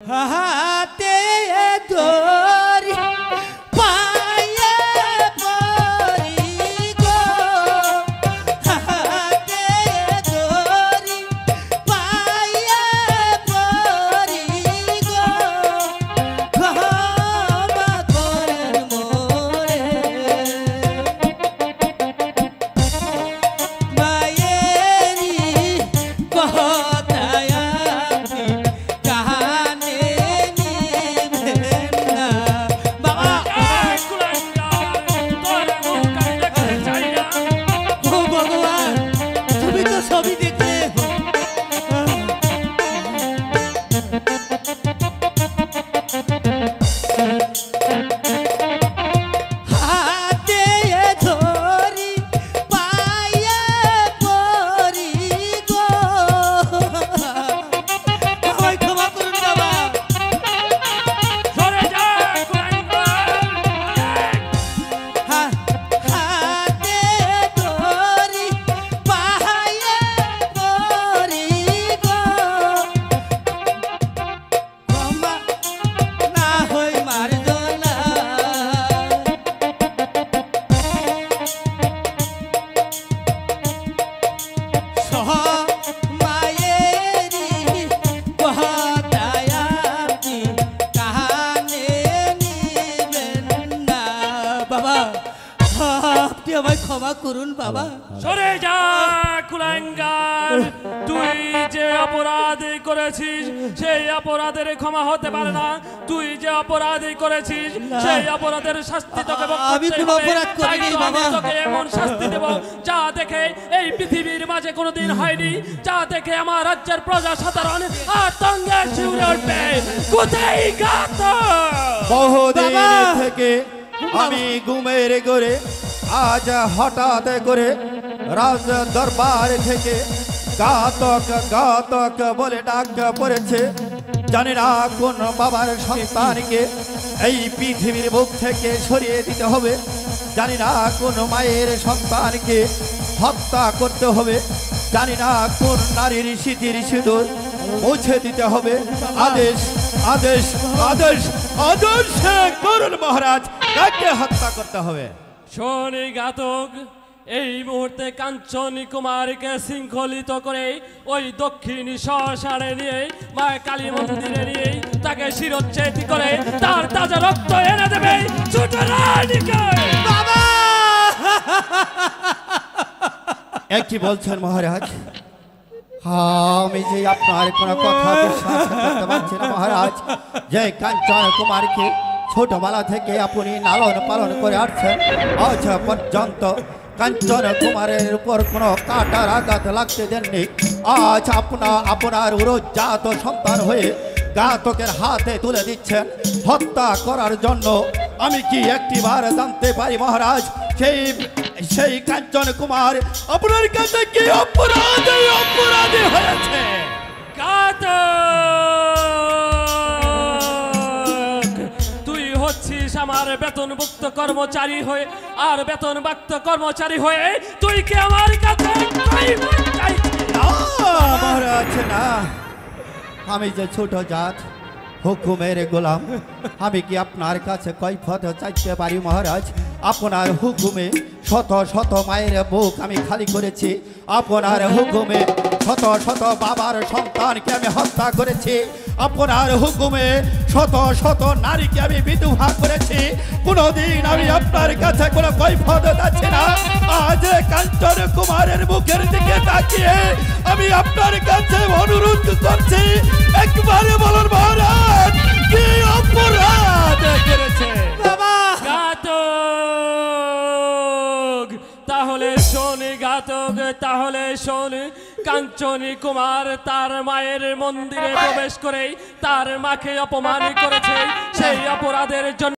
হাতে ধরি পায়ে পড়ি গো, হাতে ধরি পায়ে পড়ি গো, ক্ষমা করেন মোরে মায়েরি কথায় আপনি কানে নিবেন না। বাবা ও ভগবান, তুমি তো সবই দেখলে। হাতে ধরি পায়ে পড়ি গো, আমায় ক্ষমা করুন বাবা। হাতে ধরি পায়ে পড়ি গো, ক্ষমা না হই মার্জনা। সহ মায়েরি কথায় আপনি কানে নিবেন না। বাবা, আপনি আমায় ক্ষমা করুন বাবা। সরে যা কুলাঙ্গার, তুই যে অপরাধ করেছিস সেই অপরাধের ক্ষমা হতে পারে না। তুই যে অপরাধ করেছিস সেই অপরাধের শাস্তি তোকে ভোগ আমি করতেই কোনো হবে। অপরাধ করিনি তাই তো আমি বাবা। তোকে এমন শাস্তি দেব যা দেখে এই পৃথিবীর মাঝে কোনোদিন হয়নি, যা দেখে আমার রাজ্যের প্রজা সাধারণ আতঙ্কে শিউরে উঠবে। কোথায় গাত বহুদিন বাবা! থেকে আমি ঘুমের ঘরে আজ হঠাৎ করে রাজ দরবার থেকে ঘাতক ঘাতক বলে ডাক পড়েছে। জানি না কোন বাবার সন্তানকে এই পৃথিবীর বুক থেকে সরিয়ে দিতে হবে, জানি না কোন মায়ের সন্তানকে হত্যা করতে হবে, জানি না কোন নারীর স্মৃতির সিঁদুর মুছে দিতে হবে। আদেশ আদেশ আদেশ আদেশ করুন মহারাজ, কাকে হত্যা করতে হবে? শোনে ঘাতক, এই মুহূর্তে কাঞ্চনী কুমারকে শৃঙ্খলিত করে ওই দক্ষিণ শ্মশানে নিয়ে মা কালী মন্দিরে নিয়ে তাকে শিরচ্ছেদ করে তার তাজা রক্ত এনে দেবে ছোট রানীকে। বাবা, কি বলছেন মহারাজ? আমি যে আপনার কোনো কথা বিশ্বাস করতে পারছি না মহারাজ। যে কাঞ্চন কুমারকে ছোটবেলা থেকে আপনি লালন পালন করে আসছেন, আজ পর্যন্ত কাঞ্চন কুমারের উপর কোনো কাঁটার আঘাত লাগতে দেননি। আজ আপনার উরজাত সন্তান হয়ে ঘাতকের হাতে তুলে দিচ্ছেন হত্যা করার জন্য। আমি কি একটিবার জানতে পারি মহারাজ, সেই কাঞ্চন কুমার আপনার কাছে কি অপরাধী হয়েছে? ঘাতক, তুই হচ্ছিস আমার বেতনভুক্ত কর্মচারী হয়ে, আর বেতনভুক্ত কর্মচারী হয়ে তুই কি আমার কাছে মহারাজ না, আমি যে ছোট জাত হুকুমের গোলাম, আমি কি আপনার কাছে কৈফিয়ত চাইতে পারি মহারাজ? আপনার হুকুমে শত শত মায়ের বুক আমি খালি করেছি, আপনার হুকুমে শত শত বাবার সন্তানকে আমি হত্যা করেছি, আপনার হুকুমে শত শত নারীকে আমি বিধবা করেছি। কোনোদিন আমি আপনার কাছে কোনো কৈফিয়ত চাচ্ছি না। আজ কাঞ্চন কুমারের মুখের দিকে তাকিয়ে আমি আপনার কাছে অনুরোধ করছি, একবারে বলুন মহারাজ, কি অপরাধ করেছে? বাবা, ঘাতক, তাহলে শোন ঘাতক, তাহলে শোন। কাঞ্চনী কুমার তার মায়ের মন্দিরে প্রবেশ করে তার মাকে অপমান করেছে, সেই অপরাধের জন্য